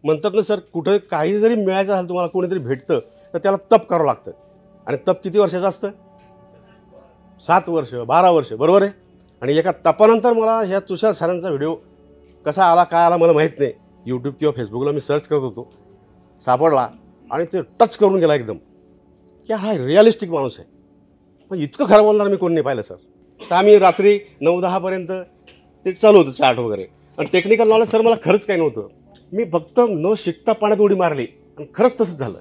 म्हणतात ना सर, कुठं काही जरी मिळायचं असेल तुम्हाला, कोणीतरी भेटतं तर त्याला तप करावं लागतं. आणि तप किती वर्षाचं असतं? 7 वर्ष 12 वर्ष, बरोबर आहे. आणि एका तपानंतर मला ह्या तुषार सरांचा व्हिडिओ कसा आला काय आला मला माहीत नाही. यूट्यूब किंवा फेसबुकला मी सर्च करत होतो, सापडला आणि ते टच करून गेला एकदम, की हा रिअलिस्टिक माणूस आहे. पण इतकं खरं बोलणार मी कोणी नाही पाहिलं सर. तर आम्ही रात्री 9-10पर्यंत ते चालू होतं चार्ट वगैरे. आणि टेक्निकल नॉलेज सर मला खरंच काही नव्हतं. मी फक्त न शिकता पाण्यात उडी मारली आणि खरंच तसंच झालं.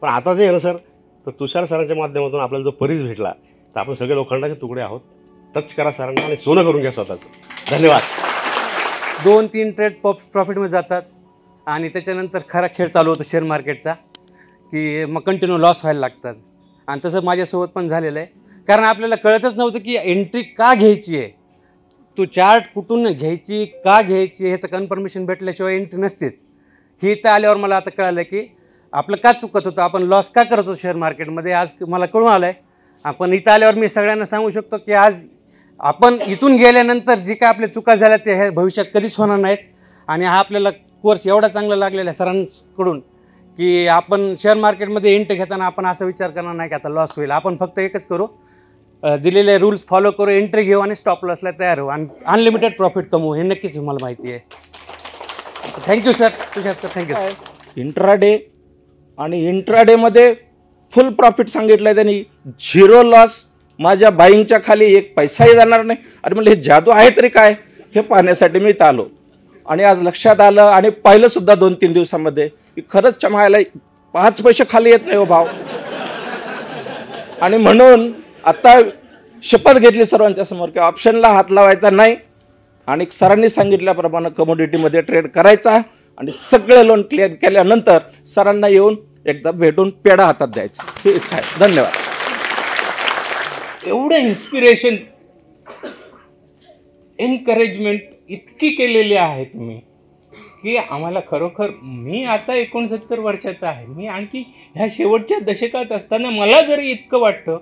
पण आता जे आहे ना सर, तर तुषार सरांच्या माध्यमातून आपल्याला जो परिस भेटला, तर आपण सगळे लोखंडाचे तुकडे आहोत. टच करा सरांना आणि सोनं करून घ्या स्वतःचं. धन्यवाद. 2-3 ट्रेड प्रॉफिटमध्ये जातात आणि त्याच्यानंतर खरा खेळ चालू होतो शेअर मार्केटचा, की मग कंटिन्यू लॉस व्हायला लागतात. आणि तसं माझ्यासोबत पण झालेलं आहे. कारण आपल्याला कळतच नव्हतं की एंट्री का घ्यायची आहे. तू चार्ट कुठून घ्यायची, का घ्यायची, ह्याचं कन्फर्मेशन भेटल्याशिवाय एंट्री नसतेच. ही इथं आल्यावर मला आता कळालं की आपलं का चुकत होतं, आपण लॉस का करत होतो शेअर मार्केटमध्ये. आज मला कळून आलं आहे. आपण इथं आल्यावर मी सगळ्यांना सांगू शकतो की आज आपण इथून गेल्यानंतर जी काय आपल्या चुका झाल्या ते ह्या भविष्यात कधीच होणार नाहीत. आणि हा आपल्याला कोर्स एवढा चांगला लागलेला आहे सरांकडून की आपण शेअर मार्केटमध्ये एंट्री घेताना आपण असा विचार करणार नाही की आता लॉस होईल. आपण फक्त एकच करू, दिलेले रूल्स फॉलो करू, एंट्री घेऊ आणि स्टॉप लॉसला तयार हो आणि अनलिमिटेड प्रॉफिट कमवू. हे नक्कीच मला माहिती आहे. Thank you sir. Tushar sir thank you. Intraday आणि इंट्राडेमध्ये फुल प्रॉफिट सांगितलं आहे त्यांनी, 0 लॉस. माझ्या बाईंगच्या खाली एक पैसाही जाणार नाही. अरे म्हणलं हे जादू आहे तरी काय, हे पाहण्यासाठी मी इथं आलो. आणि आज लक्षात आलं आणि पाहिलंसुद्धा 2-3 दिवसामध्ये की खरंच चमायला 5 पैसे खाली येत नाही हो भाव. आणि म्हणून आता शपथ घेतली सर्वांच्या समोर की ऑप्शनला हात लावायचा नाही आणि सरांनी सांगितल्याप्रमाणे कमोडिटीमध्ये ट्रेड करायचा आणि सगळे लोन क्लिअर केल्यानंतर सरांना येऊन एकदा भेटून पेढा हातात द्यायचा, ही इच्छा आहे. धन्यवाद. एवढं इन्स्पिरेशन, एनकरेजमेंट इतकी केलेली आहे तुम्ही की आम्हाला खरोखर, मी आता 69 वर्षाचा आहे. मी आणखी ह्या शेवटच्या दशकात असताना मला जरी इतकं वाटतं,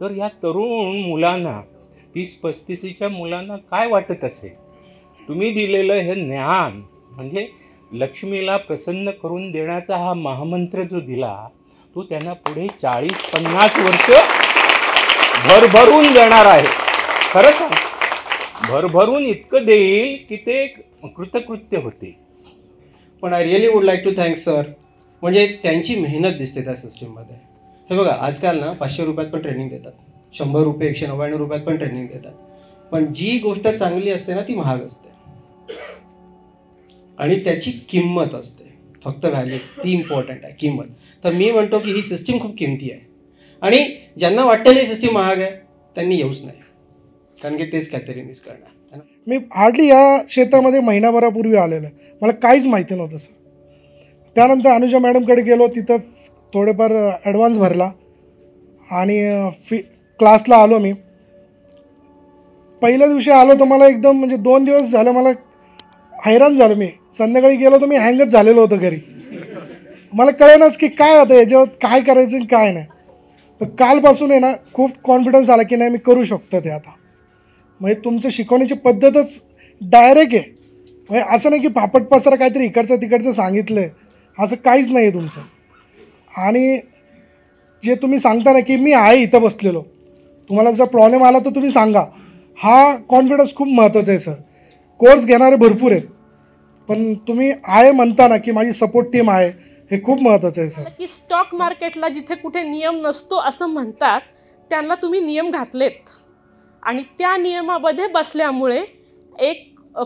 तर या तरुण मुलांना, 30-35च्या मुलांना काय वाटत असेल. तुम्ही दिलेलं हे ज्ञान म्हणजे लक्ष्मीला प्रसन्न करून देण्याचा हा महामंत्र जो दिला, तो त्यांना पुढे 40-50 वर्ष भरभरून देणार आहे. खरं सांग, भरभरून इतकं देईल की ते कृतकृत्य होते. पण I really would like to thank sir. म्हणजे त्यांची मेहनत दिसते त्या सिस्टीममध्ये. हे बघा, आजकाल ना 500 रुपयात पण ट्रेनिंग देतात, 100 रुपये 199 रुपयात पण ट्रेनिंग देतात. पण जी गोष्ट चांगली असते ना ती महाग असते आणि त्याची किंमत असते. फक्त व्हॅल्यू ती इम्पॉर्टंट आहे, किंमत. तर मी म्हणतो की ही सिस्टीम खूप किमती आहे आणि ज्यांना वाटतं ही सिस्टीम महाग आहे त्यांनी येऊच नाही, कारण की तेच काहीतरी मिस करणार. मी हार्डली या क्षेत्रामध्ये महिनाभरापूर्वी आलेलो आहे, मला काहीच माहिती नव्हतं सर. त्यानंतर अनुजा मॅडमकडे गेलो, तिथं थोडेफार ॲडव्हान्स भरला आणि क्लासला आलो. मी पहिल्या दिवशी आलो तर मला एकदम म्हणजे 2 दिवस झालं मला हैराण झालो. मी संध्याकाळी गेलो तर मी हँगच झालेलो होतो घरी. मला कळेनाच की काय आता याच्यावर काय करायचं आणि काय नाही. पण कालपासून आहे ना खूप कॉन्फिडन्स आला की नाही मी करू शकतो ते आता. म्हणजे तुमचं शिकवण्याची पद्धतच डायरेक्ट आहे. म्हणजे असं नाही की पापड पसरा काहीतरी इकडचं तिकडचं सांगितलं आहे, असं काहीच नाही आहे तुमचं. आणि जे तुम्ही सांगता ना की मी आहे इथं बसलेलो, तुम्हाला जर प्रॉब्लेम आला तर तुम्ही सांगा, हा कॉन्फिडन्स खूप महत्त्वाचा आहे सर. कोर्स घेणारे भरपूर आहेत, पण तुम्ही आहे म्हणता ना की माझी सपोर्ट टीम आहे, हे खूप महत्त्वाचं आहे सर. की स्टॉक मार्केटला जिथे कुठे नियम नसतो असं म्हणतात, त्यांना तुम्ही नियम घातलेत आणि त्या नियमामध्ये बसल्यामुळे एक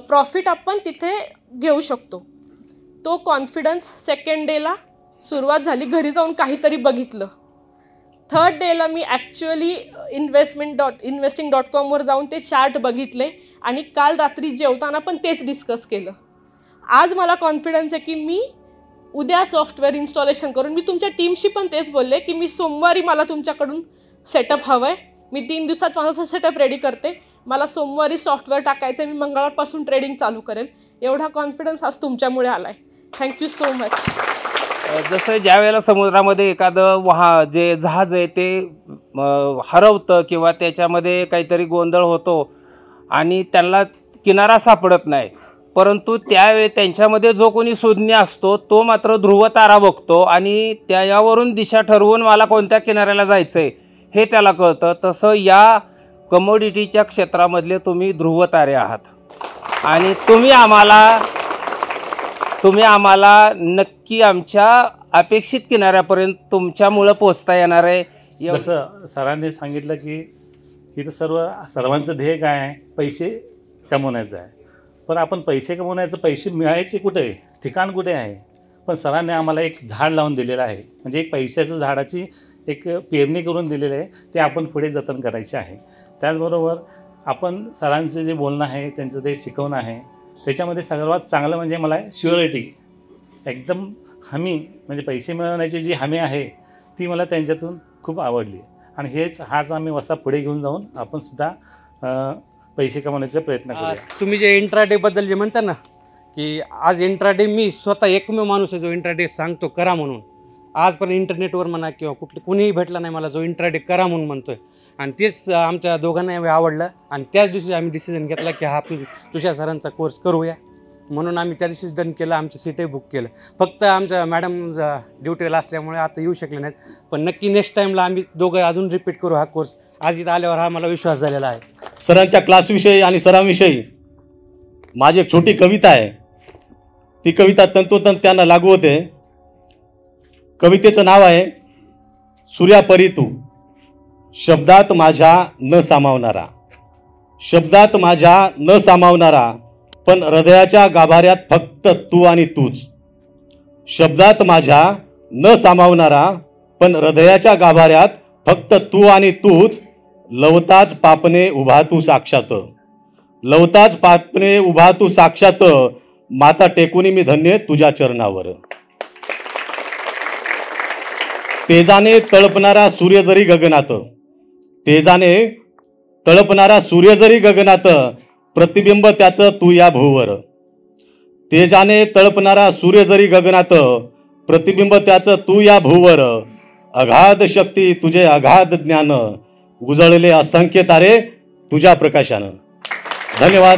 प्रॉफिट आपण तिथे घेऊ शकतो. तो कॉन्फिडन्स सेकंड डेला सुरुवात झाली, घरी जाऊन काहीतरी बघितलं. थर्ड डेला मी ॲक्च्युअली investing.com जाऊन ते चार्ट बघितले आणि काल रात्री जेवताना पण तेच डिस्कस केलं. आज मला कॉन्फिडन्स आहे की मी उद्या सॉफ्टवेअर इन्स्टॉलेशन करून, मी तुमच्या टीमशी पण तेच बोलले की मी सोमवारी मला तुमच्याकडून सेटअप हवं आहे. मी 3 दिवसात माझा सेटअप रेडी करते, मला सोमवारी सॉफ्टवेअर टाकायचं आहे, मी मंगळवारपासून ट्रेडिंग चालू करेल. एवढा कॉन्फिडन्स आज तुमच्यामुळे आला आहे. Thank you so much. जसं ज्या वेळेला समुद्रामध्ये एखादं जे जहाज आहे ते हरवतं किंवा त्याच्यामध्ये काहीतरी गोंधळ होतो आणि त्यांना किनारा सापडत नाही, परंतु त्यावेळी त्यांच्यामध्ये जो कोणी सुज्ञ असतो तो मात्र ध्रुव तारा बघतो आणि त्याच्यावरून दिशा ठरवून मला कोणत्या किनाऱ्याला जायचं आहे हे त्याला कळतं. तसं या कमोडिटीच्या क्षेत्रामधले तुम्ही ध्रुव तारे आहात आणि तुम्ही आम्हाला नक्की आमच्या अपेक्षित किनाऱ्यापर्यंत तुमच्यामुळं पोचता येणार आहे. जसं सरांनी सांगितलं की इथं सर्वांचं ध्येय काय आहे, पैसे कमवण्याचं आहे. पण आपण पैसे कमवण्याचं, पैसे मिळायचे कुठे आहे, ठिकाण कुठे आहे. पण सरांनी आम्हाला एक झाड लावून दिलेलं आहे, म्हणजे एक पैशाचं झाडाची एक पेरणी करून दिलेली आहे, ते आपण पुढे जतन करायचे आहे. त्याचबरोबर आपण सरांचं जे बोलणं आहे, त्यांचं ते शिकवणं आहे, त्याच्यामध्ये सर्वात चांगलं म्हणजे मला श्युअरिटी, एकदम हमी, म्हणजे पैसे मिळवण्याची जी हमी आहे ती मला त्यांच्यातून खूप आवडली. आणि हाच आम्ही वसा पुढे घेऊन जाऊन आपण सुद्धा पैसे कमवण्याचा प्रयत्न करूया. तुम्ही जे इंट्राडेबद्दल जे म्हणता ना, की आज इंट्राडे मी स्वतः एकमेव माणूस आहे जो इंट्राडे सांगतो करा म्हणून. आजपर्यंत इंटरनेटवर म्हणा किंवा कुणीही भेटला नाही मला जो इंट्राडे करा म्हणून म्हणतोय. आणि तेच आमच्या दोघांनाही आवडलं आणि त्याच दिवशी आम्ही डिसिजन घेतला की हा तुषार सरांचा कोर्स करूया. म्हणून आम्ही त्या दिवशीच डन केलं, आमचं सीटही बुक केलं. फक्त आमच्या मॅडम ड्युटीला असल्यामुळे आता येऊ शकले नाहीत, पण नक्की नेक्स्ट टाईमला आम्ही दोघं अजून रिपीट करू हा कोर्स. आज इथं आल्यावर हा मला विश्वास झालेला आहे. सरांच्या क्लासविषयी आणि सरांविषयी माझी एक छोटी कविता आहे. ती कविता तंतोतंत त्यांना लागू होते. कवितेचं नाव आहे सूर्यापरी तू. शब्दात माझ्या न सामावणारा, शब्दात माझ्या न सामावणारा, पण हृदयाच्या गाभाऱ्यात फक्त तू आणि तूच. शब्दात माझ्या न सामावणारा, पण हृदयाच्या गाभाऱ्यात फक्त तू आणि तूच. लवताच पापणे उभा तू साक्षात, लवताच पापणे उभा तू साक्षात. माता टेकुनी मी धन्य तुझ्या चरणावर. तेजाने तळपणारा सूर्य जरी गगनात, तेजाने तळपणारा सूर्य जरी गगनात, प्रतिबिंब त्याचं तू या भूवर. तेजाने तळपणारा सूर्य जरी गगनात, प्रतिबिंब त्याचं तू या भूवर. अगाध शक्ती तुझे अगाध ज्ञान, उजळले असंख्य तारे तुझ्या प्रकाशानं. धन्यवाद.